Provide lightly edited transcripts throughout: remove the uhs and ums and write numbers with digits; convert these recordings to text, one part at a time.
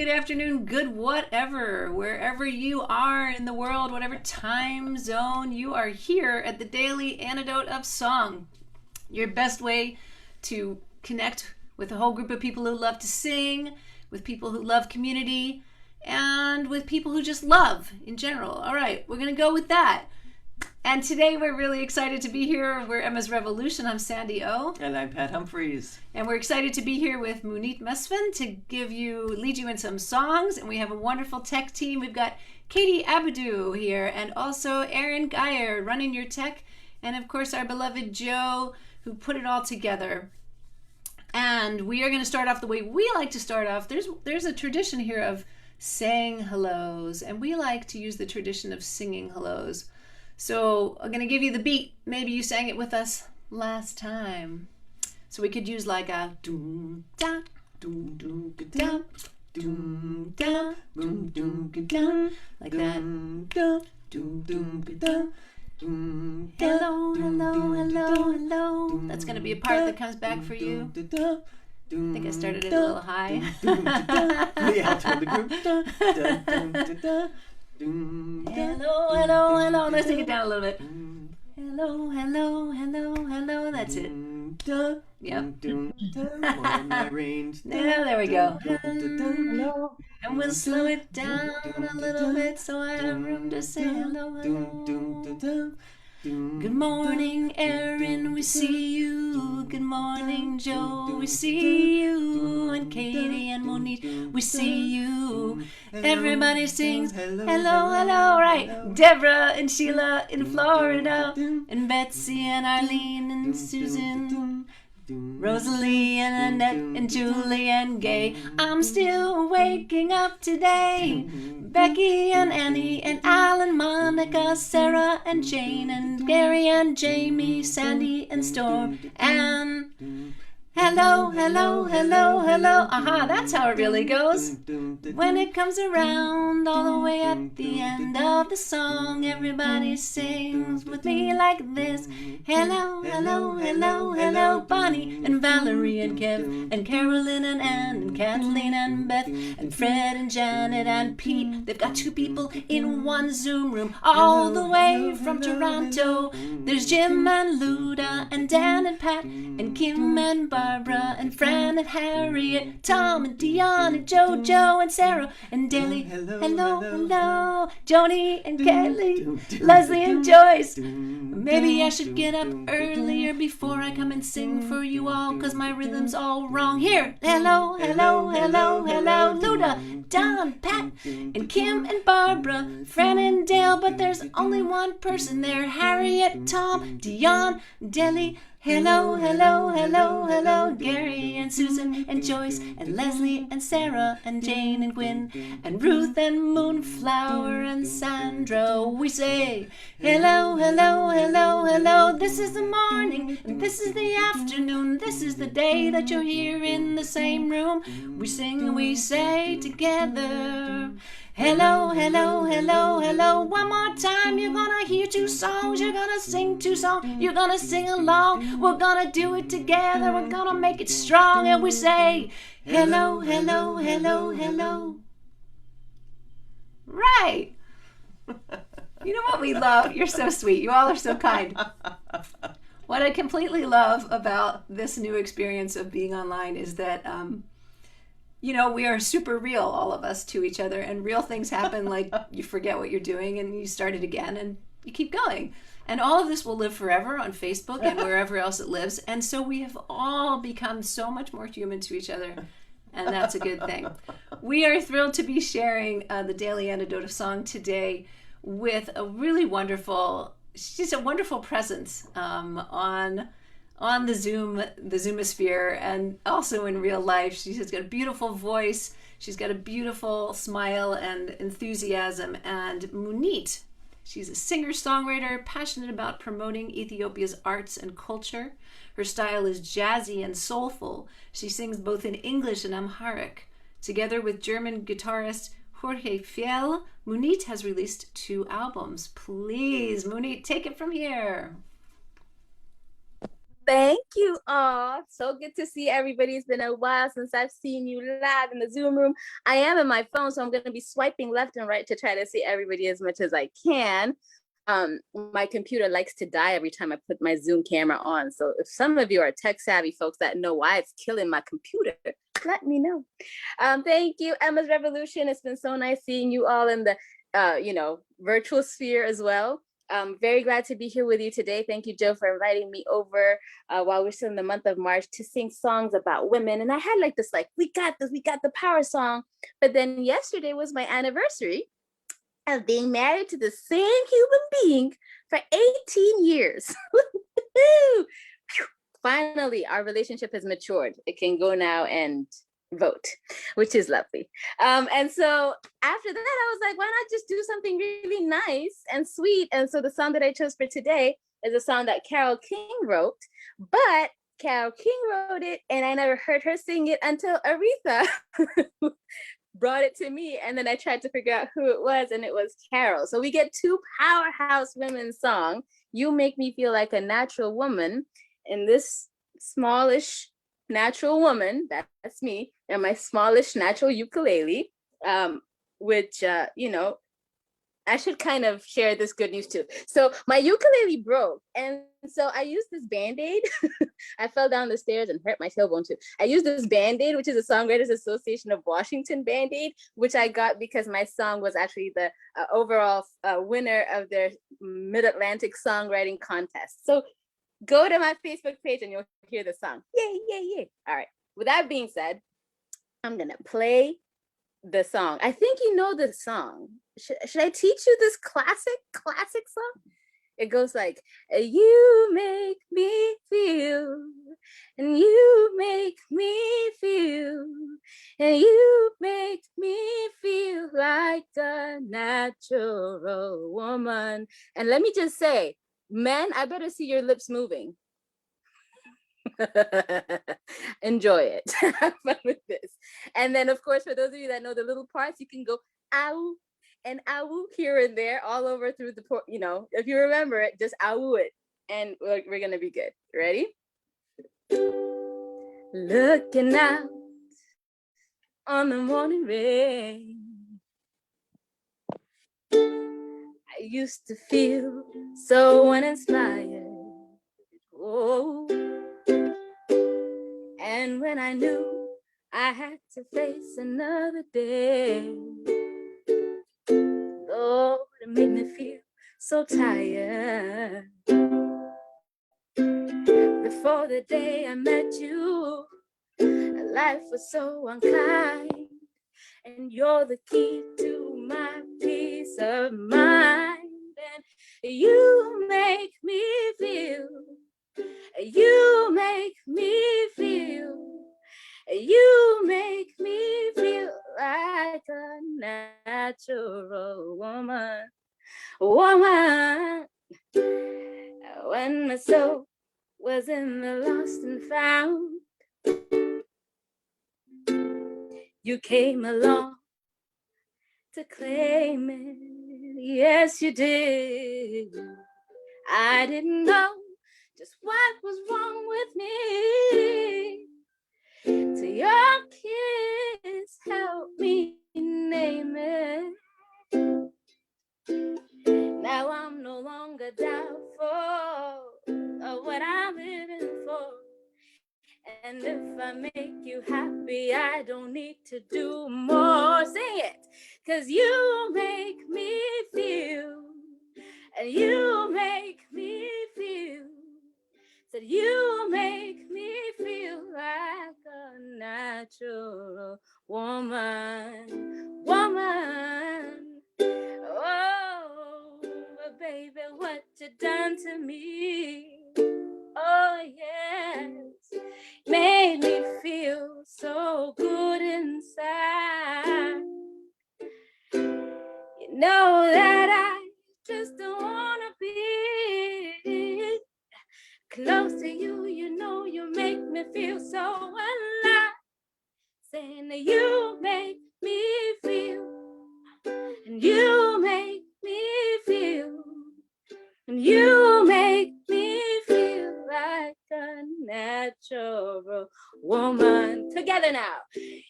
good afternoon, good whatever, wherever you are in the world, whatever time zone you are here at the Daily Antidote of Song. Your best way to connect with a whole group of people who love to sing, with people who love community, and with people who just love in general. All right, we're going to go with that. And today we're really excited to be here. We're Emma's Revolution. I'm Sandy O. And I'm Pat Humphreys. And we're excited to be here with Munit Mesfin to lead you in some songs. And we have a wonderful tech team. We've got Katie Abadou here and also Aaron Geyer running your tech. And of course our beloved Joe who put it all together. And we are going to start off the way we like to start off. There's a tradition here of saying hellos. And we like to use the tradition of singing hellos. So I'm going to give you the beat. Maybe you sang it with us last time. So we could use like a doom da doom doom da doom da boom doom da like that. Doom doom da. Hello, hello, hello, hello. That's going to be a part that comes back for you. I think I started it a little high. Yeah, to the group. Hello, hello, hello. Let's take it down a little bit. Hello, hello, hello, hello. That's it. Yep. Yeah, there we go. Hello. And we'll slow it down a little bit so I have room to say hello, hello. Good morning, Erin, we see you. Good morning, Joe, we see you. And Katie and Munit, we see you. Everybody sings hello, hello, right? Deborah and Sheila in Florida. And Betsy and Arlene and Susan. Rosalie and Annette and Julie and Gay. I'm still waking up today. Becky and Annie and Alan, Monica, Sarah and Jane and Gary and Jamie, Sandy and Storm and hello, hello, hello, hello. Aha, that's how it really goes. When it comes around all the way at the end of the song, everybody sings with me like this. Hello, hello, hello, hello. Bonnie and Valerie and Kev and Carolyn and Ann and Kathleen and Beth and Fred and Janet and Pete. They've got two people in one Zoom room all the way from Toronto. There's Jim and Luda and Dan and Pat and Kim and Barbara and Fran and Harriet, Tom and Dion and Jojo and Sarah and Dilly. Hello, hello. Joni and Kelly, Leslie and Joyce. Maybe I should get up earlier before I come and sing for you all, cause my rhythm's all wrong. Here, hello, hello, hello, hello. Luda, Don, Pat, and Kim and Barbara, Fran and Dale, but there's only one person there. Harriet, Tom, Dion, Dilly. Hello, hello, hello, hello. Gary and Susan and Joyce and Leslie and Sarah and Jane and Gwen and Ruth and Moonflower and Sandra. We say hello, hello, hello, hello. This is the morning and this is the afternoon. This is the day that you're here in the same room. We sing and we say together. Hello, hello, hello, hello. One more time, you're gonna hear two songs. You're gonna sing two songs. You're gonna sing along. We're gonna do it together. We're gonna make it strong. And we say, hello, hello, hello, hello. Right. You know what we love? You're so sweet. You all are so kind. What I completely love about this new experience of being online is that we are super real, all of us, to each other, and real things happen, like you forget what you're doing and you start it again and you keep going. And all of this will live forever on Facebook and wherever else it lives. And so we have all become so much more human to each other, and that's a good thing. We are thrilled to be sharing the Daily Antidote of Song today with a really wonderful, she's a wonderful presence on the Zoomosphere, and also in real life. She's got a beautiful voice. She's got a beautiful smile and enthusiasm. And Munit, she's a singer-songwriter, passionate about promoting Ethiopia's arts and culture. Her style is jazzy and soulful. She sings both in English and Amharic. Together with German guitarist Jorge Fiel, Munit has released 2 albums. Please, Munit, take it from here. Thank you all. So good to see everybody. It's been a while since I've seen you live in the Zoom room. I am in my phone, so I'm going to be swiping left and right to try to see everybody as much as I can. My computer likes to die every time I put my Zoom camera on. So if some of you are tech savvy folks that know why it's killing my computer, let me know. Thank you, Emma's Revolution. It's been so nice seeing you all in the virtual sphere as well. Very glad to be here with you today. Thank you, Joe, for inviting me over while we're still in the month of March to sing songs about women. And I had we got this, we got the power song. But then yesterday was my anniversary of being married to the same human being for 18 years. Finally, our relationship has matured. It can go now and vote, which is lovely. And so after that, I was like, why not just do something really nice and sweet? And so the song that I chose for today is a song that Carole King wrote, but Carole King wrote it and I never heard her sing it until Aretha brought it to me. And then I tried to figure out who it was, and it was Carole. So we get two powerhouse women's song, You Make Me Feel Like a Natural Woman, and this smallish natural woman, that's me, and my smallish natural ukulele, which I should kind of share this good news too. So my ukulele broke, and so I used this Band-Aid. I fell down the stairs and hurt my tailbone too. I used this Band-Aid, which is a Songwriters Association of Washington Band-Aid, which I got because my song was actually the overall winner of their Mid-Atlantic Songwriting Contest. So go to my Facebook page and you'll hear the song. Yay, yay, yay. All right. With that being said, I'm going to play the song. I think you know the song. Should I teach you this classic song? It goes like, you make me feel, and you make me feel, and you make me feel like a natural woman. And let me just say, men, I better see your lips moving. Enjoy it. Have fun with this. And then, of course, for those of you that know the little parts, you can go ow and ow here and there, all over through the, if you remember it, just ow it, and we're gonna be good. Ready? Looking out on the morning rain, I used to feel so uninspired. Oh, and when I knew I had to face another day, Lord, it made me feel so tired. Before the day I met you, life was so unkind, and you're the key to my peace of mind. And you make me feel, you make me feel, you make me feel like a natural woman. When my soul was in the lost and found, you came along to claim it. Yes, you did. I didn't know just what was wrong with me, till your kiss helped me name it. Now I'm no longer doubtful of what I'm living for. And if I make you happy, I don't need to do more. Sing it. 'Cause you make me feel, and you make me feel, that you make me feel like a natural woman. Oh, but baby, what you done to me? Oh, yes, made me feel so good inside. You know that I just don't wanna be close to you. You know you make me feel so alive. Saying that you make me feel, and you make me feel, and you make me feel like a together now.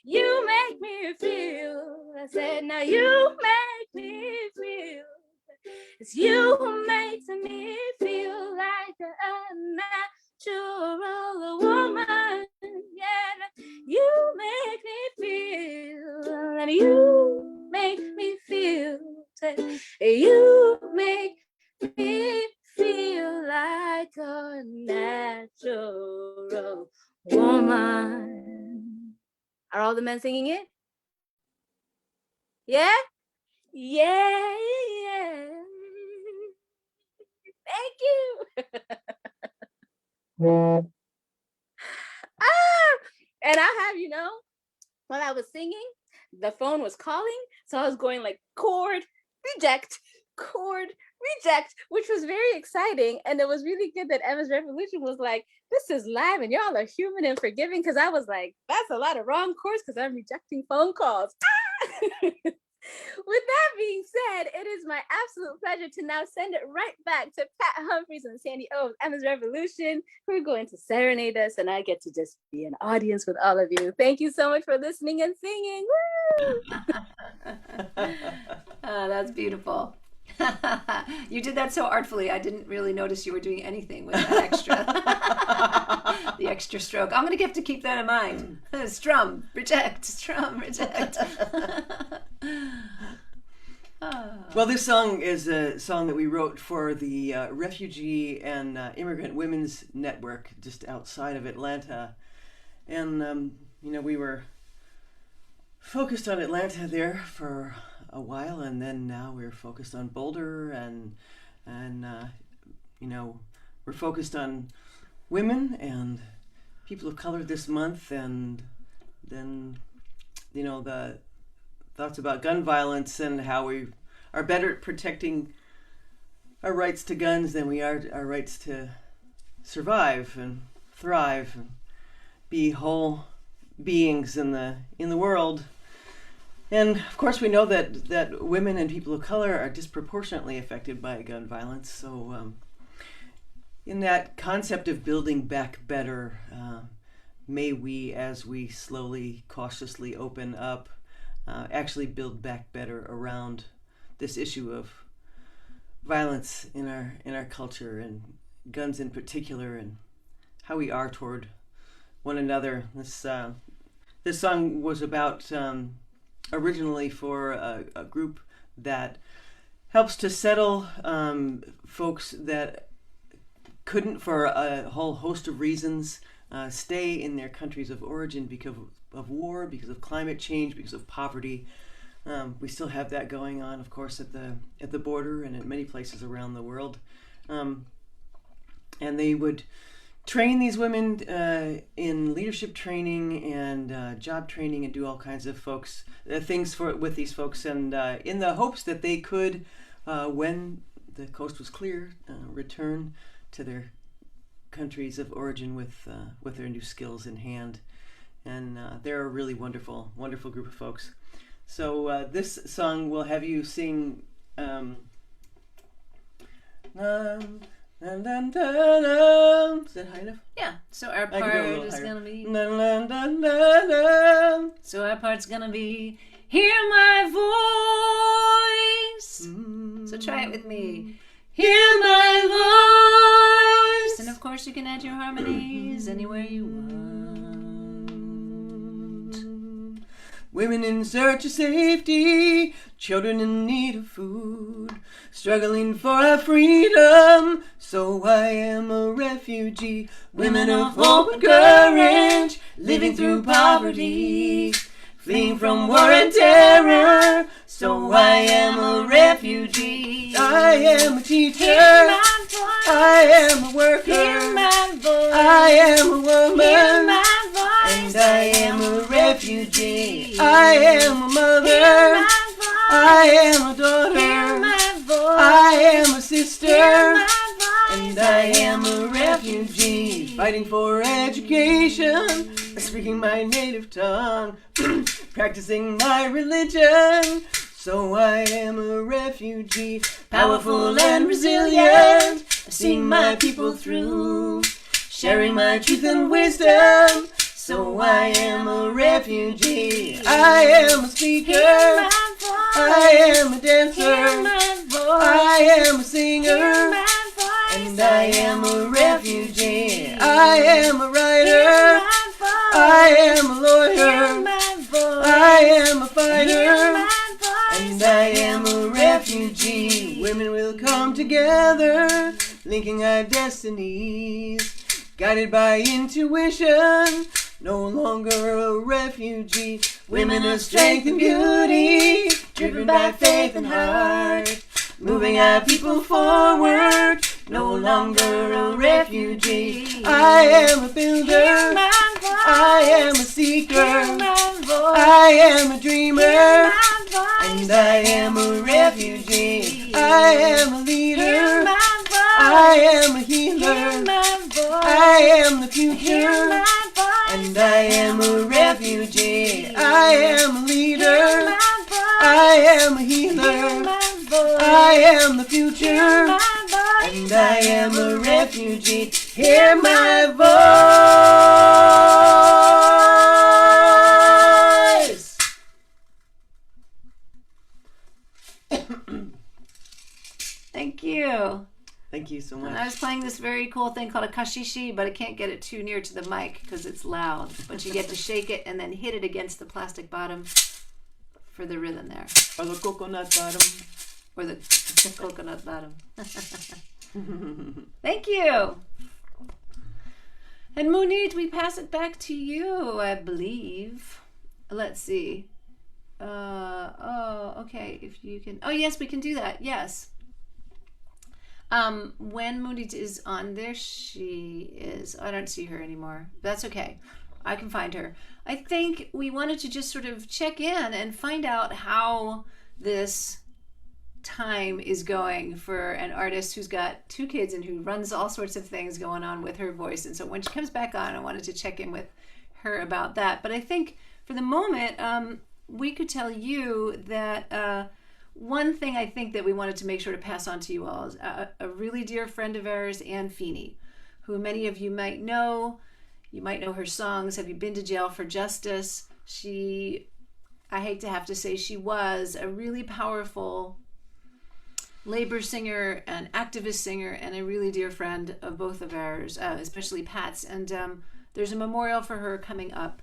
You make me feel. I said, now you make me feel. It's you who makes me feel like a natural woman. Yeah, you make me feel, and you make me feel. You make me feel like a natural woman. Are all the men singing it? Yeah? Yeah, yeah. Thank you. And I have, while I was singing, the phone was calling. So I was going like chord, reject, which was very exciting. And it was really good that Emma's Revolution was like, this is live and y'all are human and forgiving. Because I was like, that's a lot of wrong chords because I'm rejecting phone calls. With that being said, it is my absolute pleasure to now send it right back to Pat Humphries and Sandy O of Emma's Revolution, who are going to serenade us, and I get to just be an audience with all of you. Thank you so much for listening and singing. Woo! Oh, that's beautiful. You did that so artfully. I didn't really notice you were doing anything with that extra. The extra stroke. I'm going to have to keep that in mind. Strum, reject, strum, reject. Well, this song is a song that we wrote for the Refugee and Immigrant Women's Network just outside of Atlanta. And, we were focused on Atlanta there for a while, and then now we're focused on Boulder, and we're focused on women and people of color this month, and then the thoughts about gun violence and how we are better at protecting our rights to guns than we are our rights to survive and thrive and be whole beings in the world. And of course, we know that women and people of color are disproportionately affected by gun violence. So, in that concept of building back better, may we, as we slowly, cautiously open up, actually build back better around this issue of violence in our culture, and guns in particular, and how we are toward one another. This song was about. Originally for a group that helps to settle folks that couldn't, for a whole host of reasons, stay in their countries of origin because of war, because of climate change, because of poverty. We still have that going on, of course, at the border and in many places around the world. And they would train these women in leadership training and job training, and do all kinds of things with these folks, and in the hopes that they could, when the coast was clear, return to their countries of origin with their new skills in hand. And they're a really wonderful, wonderful group of folks. So this song will have you sing. Is that high enough? Yeah. So our I can part go a little is higher. gonna be. Na-na-na-na-na. So our part's gonna be hear my voice. So try it with me. Hear my voice. And of course you can add your harmonies anywhere you want. Women in search of safety, children in need of food, struggling for our freedom, so I am a refugee. Women of hope and courage, living through poverty, fleeing from war and terror, so I am a refugee. I am a teacher, Hear my voice. I am a worker, Hear my voice. I am a woman, Hear my voice. and I am a refugee. I am a mother, Hear my voice. I am a daughter, Hear my voice. I am a sister, Hear my voice. and I am a refugee. Fighting for education, speaking my native tongue, practicing my religion, so I am a refugee. Powerful and resilient, seeing my people through, sharing my truth and wisdom, So I am a refugee. I am a speaker. I am a dancer. I am a singer. And I am a refugee. I am a writer. I am a lawyer. I am a fighter. And I am a refugee. Women will come together, linking our destinies. Guided by intuition, no longer a refugee. Women of strength and beauty, driven by faith and heart. Moving our people forward, no longer a refugee. I am a builder, I am a seeker, I am a dreamer, and I am a refugee. I am a leader, I am a healer, I am the future, and I am a refugee. I am a leader, I am a healer, I am the future, and I am a refugee. Hear my voice. Thank you. Thank you so much. And I was playing this very cool thing called a kashishi, but I can't get it too near to the mic because it's loud. But you get to shake it and then hit it against the plastic bottom for the rhythm there. Or the coconut bottom. Or the coconut bottom. Thank you. And Munit, we pass it back to you, I believe. Let's see. Okay. If you can. Oh, yes, we can do that. Yes. When Munit is on there, she is. I don't see her anymore. That's okay. I can find her. I think we wanted to just sort of check in and find out how this time is going for an artist who's got 2 kids and who runs all sorts of things going on with her voice. And so when she comes back on, I wanted to check in with her about that. But I think for the moment, we could tell you that one thing I think that we wanted to make sure to pass on to you all is a really dear friend of ours, Anne Feeney, who many of you might know. You might know her songs. Have You Been to Jail for Justice? She, I hate to have to say, she was a really powerful labor singer, an activist singer, and a really dear friend of both of ours, especially Pat's. And there's a memorial for her coming up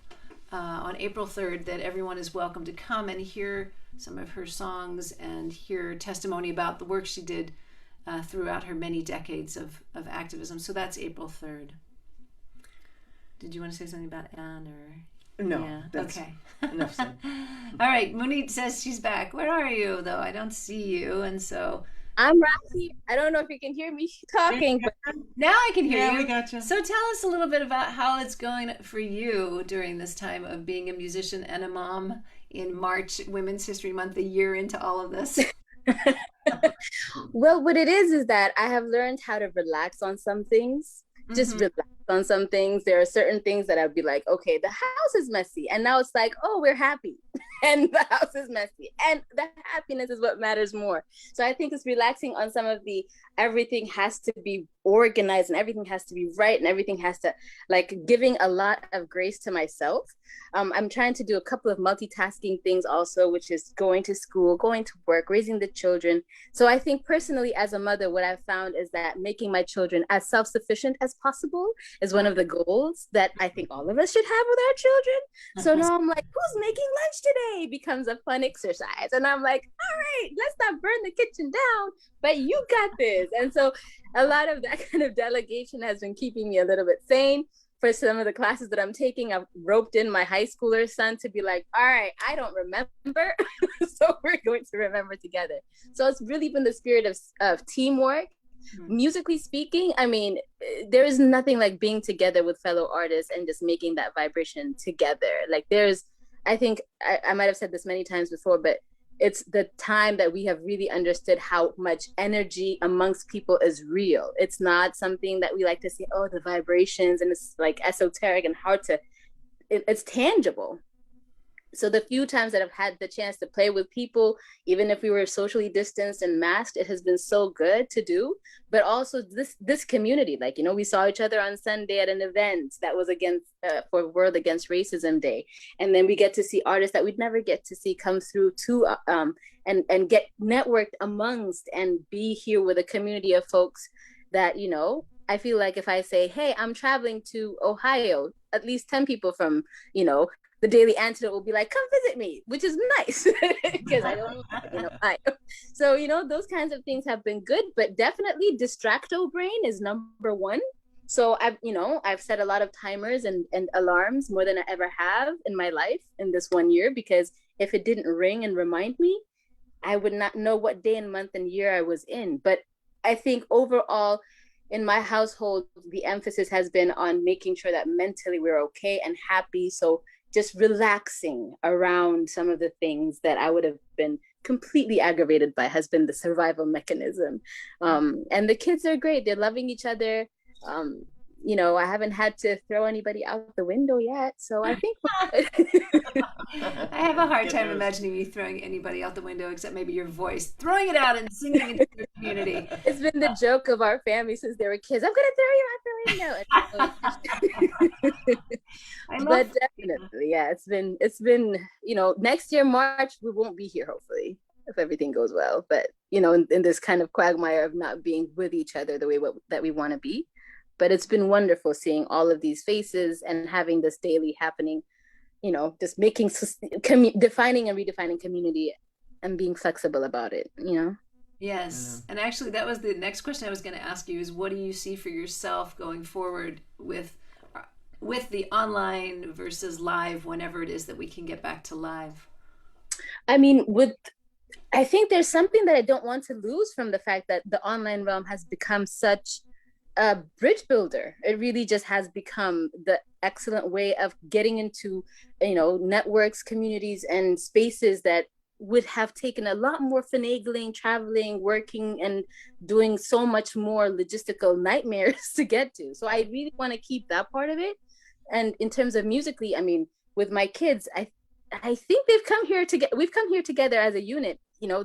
on April 3rd that everyone is welcome to come and hear some of her songs and hear testimony about the work she did throughout her many decades of activism. So that's April 3rd. Did you want to say something about Anne or? No. Yeah. That's okay. Enough said. All right. Munit says she's back. Where are you, though? I don't see you, and so I'm right here. I don't know if you can hear me talking, but now I can hear Yeah, you. we gotcha. So tell us a little bit about how it's going for you during this time of being a musician and a mom in March, Women's History Month, a year into all of this. well, what it is that I have learned how to relax on some things. Just relax on some things. There are certain things that I'd be like, okay, the house is messy. And now it's like, oh, we're happy. And the house is messy. And the happiness is what matters more. So I think it's relaxing on some of the, everything has to be organized and everything has to be right and everything has to, like, giving a lot of grace to myself. I'm trying to do a couple of multitasking things also, which is going to school, going to work, raising the children. So I think personally as a mother, what I've found is that making my children as self-sufficient as possible is one of the goals that I think all of us should have with our children. So now I'm like, who's making lunch today? Becomes a fun exercise. And I'm like, all right, let's not burn the kitchen down, but you got this. And so a lot of that kind of delegation has been keeping me a little bit sane. For some of the classes that I'm taking, I've roped in my high schooler son to be like, all right, I don't remember. So we're going to remember together. So it's really been the spirit of teamwork. Musically speaking, I mean, there is nothing like being together with fellow artists and just making that vibration together. Like I think I might have said this many times before, but it's the time that we have really understood how much energy amongst people is real. It's not something that we like to say, oh, the vibrations, and it's like esoteric and hard to, it's tangible. So the few times that I've had the chance to play with people, even if we were socially distanced and masked, it has been so good to do. But also this community, like, you know, we saw each other on Sunday at an event that was against for World Against Racism Day, and then we get to see artists that we'd never get to see come through to and get networked amongst and be here with a community of folks that, you know, I feel like if I say, hey, I'm traveling to Ohio, at least 10 people from, you know, the Daily Antidote will be like, come visit me, which is nice because I don't know, you know, so, you know, those kinds of things have been good, but definitely distracto brain is number one. So I've set a lot of timers and alarms more than I ever have in my life in this 1 year, because if it didn't ring and remind me, I would not know what day and month and year I was in. But I think overall, in my household, the emphasis has been on making sure that mentally we're okay and happy. So just relaxing around some of the things that I would have been completely aggravated by has been the survival mechanism. And the kids are great. They're loving each other. You know, I haven't had to throw anybody out the window yet. So I think I have a hard time imagining you throwing anybody out the window except maybe your voice, throwing it out and singing into your community. It's been the joke of our family since they were kids. I'm going to throw you out the window. But definitely, yeah, it's been, you know, next year, March, we won't be here, hopefully, if everything goes well. But, you know, in this kind of quagmire of not being with each other the way that we want to be. But it's been wonderful seeing all of these faces and having this daily happening, you know, just making, defining and redefining community and being flexible about it, you know? Yes. And actually, that was the next question I was going to ask you is what do you see for yourself going forward with the online versus live, whenever it is that we can get back to live? I mean, I think there's something that I don't want to lose from the fact that the online realm has become such a bridge builder. It really just has become the excellent way of getting into, you know, networks, communities, and spaces that would have taken a lot more finagling, traveling, working, and doing so much more logistical nightmares to get to. So I really want to keep that part of it. And in terms of musically, I mean, with my kids, I think we've come here together as a unit, you know,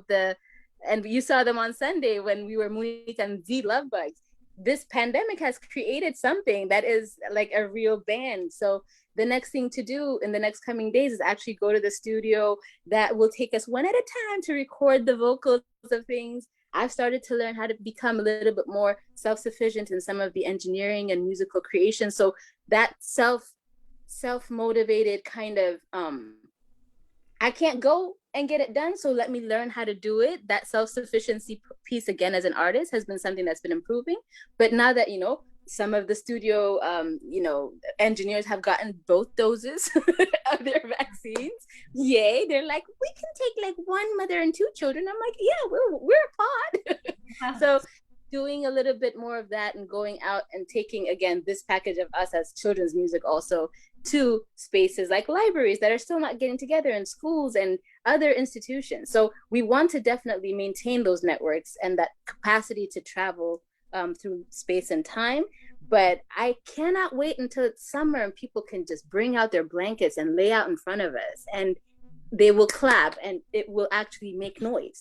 and you saw them on Sunday when we were Munit and Z Love Bugs. This pandemic has created something that is like a real band. So the next thing to do in the next coming days is actually go to the studio that will take us one at a time to record the vocals of things. I've started to learn how to become a little bit more self-sufficient in some of the engineering and musical creation. So that self-motivated kind of, I can't go and get it done, so let me learn how to do it. That self-sufficiency piece, again, as an artist, has been something that's been improving. But now that, you know, some of the studio, you know, engineers have gotten both doses of their vaccines, yay, they're like, we can take like one mother and two children. I'm like, yeah, we're a pod. So doing a little bit more of that and going out and taking, again, this package of us as children's music also to spaces like libraries that are still not getting together, and schools and other institutions. So we want to definitely maintain those networks and that capacity to travel through space and time. But I cannot wait until it's summer and people can just bring out their blankets and lay out in front of us, and they will clap and it will actually make noise.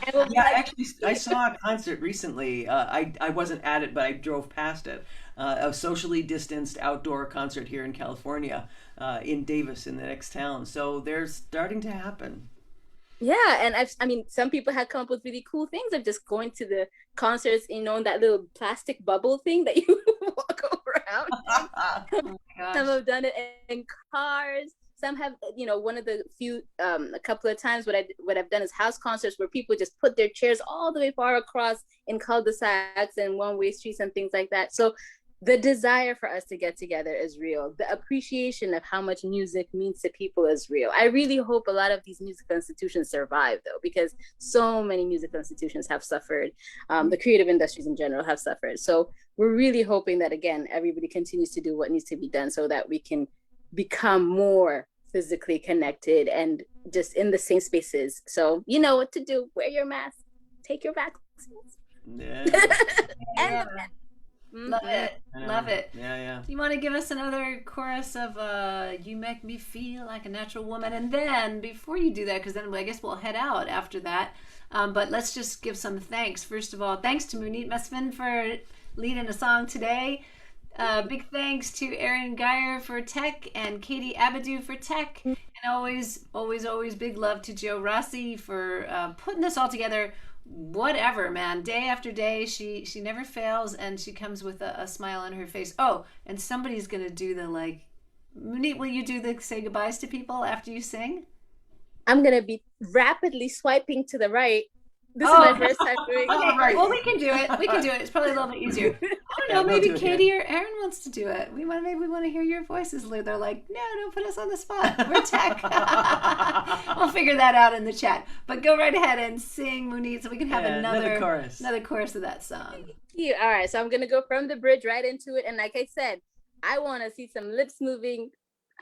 Actually, I saw a concert recently. I wasn't at it, but I drove past it. A socially distanced outdoor concert here in California, in Davis, in the next town. So they're starting to happen. Yeah, and I mean, some people had come up with really cool things of just going to the concerts, you know, in that little plastic bubble thing that you walk around. Oh some have done it in cars. Some have, you know, one of the few, a couple of times what I've done is house concerts where people just put their chairs all the way far across in cul-de-sacs and one-way streets and things like that. So the desire for us to get together is real. The appreciation of how much music means to people is real. I really hope a lot of these musical institutions survive, though, because so many musical institutions have suffered. The creative industries in general have suffered. So we're really hoping that, again, everybody continues to do what needs to be done so that we can become more physically connected and just in the same spaces. So you know what to do. Wear your mask. Take your vaccines. Yeah. And Love it. Love it. Yeah. You want to give us another chorus of You Make Me Feel Like a Natural Woman? And then, before you do that, because then I guess we'll head out after that, but let's just give some thanks. First of all, thanks to Munit Mesfin for leading a song today. Big thanks to Erin Geyer for tech and Katie Abadou for tech. And always big love to Joe Rossi for putting this all together. Whatever, man, day after day, she never fails, and she comes with a smile on her face. Oh, and somebody's gonna do the Munit, will you do the say goodbyes to people after you sing? I'm gonna be rapidly swiping to the right. This is my first time doing it. Okay, well, we can do it. It's probably a little bit easier. I don't know, maybe Katie or Erin wants to do it. Maybe we want to hear your voices. They're like, no, don't put us on the spot. We're tech. We'll figure that out in the chat. But go right ahead and sing, Munit, so we can have another chorus of that song. Thank you. All right, so I'm gonna go from the bridge right into it, and like I said, I want to see some lips moving.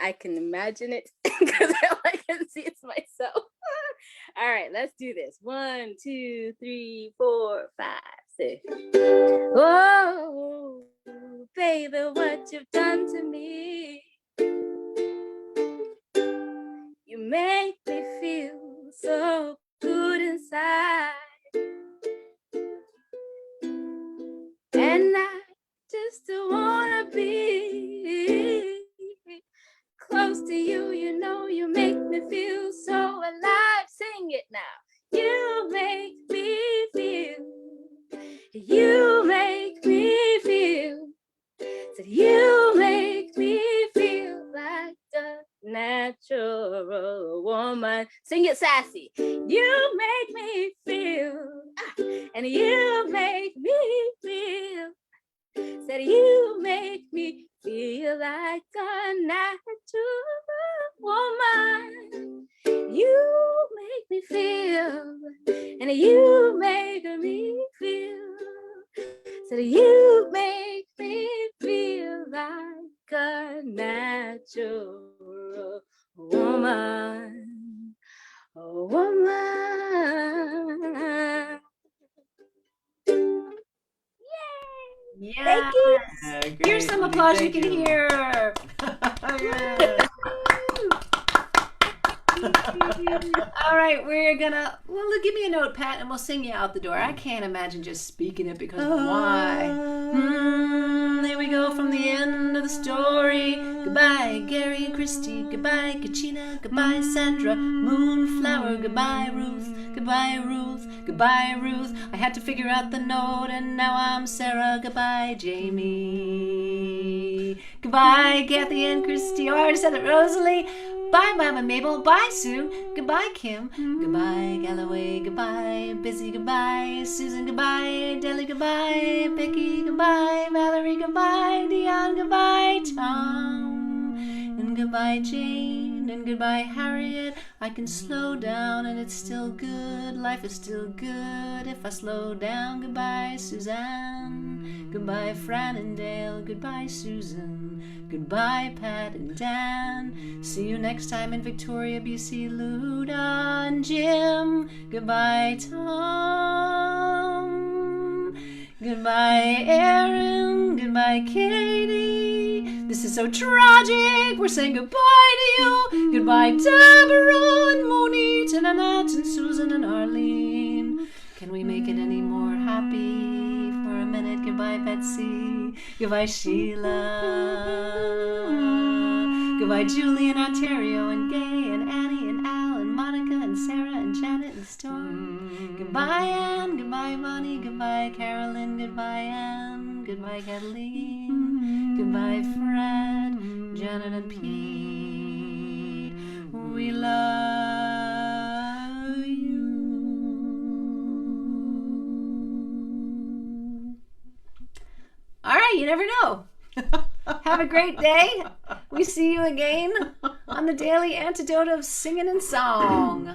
I can imagine it because I can see it myself. All right, let's do this. 1, 2, 3, 4, 5, 6. Oh, baby, what you've done to me. You make me feel so good inside. And I just wanna be close to you, you know, you make me feel so alive. Sing it now. You make me feel. You make me feel. Said you make me feel like a natural woman. Sing it sassy. You make me feel. And you make me feel. Said you make me feel like a natural woman. You make me feel, and you make me feel. Said you make me feel like a natural woman. A woman. Yeah. Thank you. Here's some applause you can hear. All right, we're gonna. Well, give me a notepad and we'll sing you out the door. I can't imagine just speaking it because why? Here we go from the end of the story. Goodbye, Gary and Christy. Goodbye, Kachina. Goodbye, Sandra. Moonflower. Goodbye, Ruth. Goodbye, Ruth. Goodbye, Ruth. I had to figure out the note, and now I'm Sarah. Goodbye, Jamie. Goodbye, Kathy and Christy. Oh, I already said it. Rosalie. Bye, Mama Mabel. Bye, Sue. Goodbye, Kim. Goodbye, Galloway. Goodbye, Busy. Goodbye, Susan. Goodbye, Deli. Goodbye, Becky. Goodbye, Valerie. Goodbye, Dion. Goodbye, Tom. And goodbye, Jane. And goodbye, Harriet. I can slow down and it's still good. Life is still good if I slow down. Goodbye, Suzanne. Goodbye, Fran and Dale. Goodbye, Susan. Goodbye, Pat and Dan. See you next time in Victoria, BC, Luda and Jim. Goodbye, Tom. Goodbye, Aaron. Goodbye, Katie. This is so tragic. We're saying goodbye to you. Goodbye, Deborah and Munit and Annette and Susan and Arlene. Can we make it any more happy for a minute? Goodbye, Betsy. Goodbye, Sheila. Goodbye, Julie in Ontario and Gay and Annie and Al and Monica and Sarah and Janet and Storm. Goodbye, Anne. Goodbye, Bonnie. Goodbye, Carolyn. Goodbye, Anne. Goodbye, Kathleen. Goodbye, Fred, Janet and Pete. We love you. All right, you never know. Have a great day. We see you again on the daily antidote of singing and song.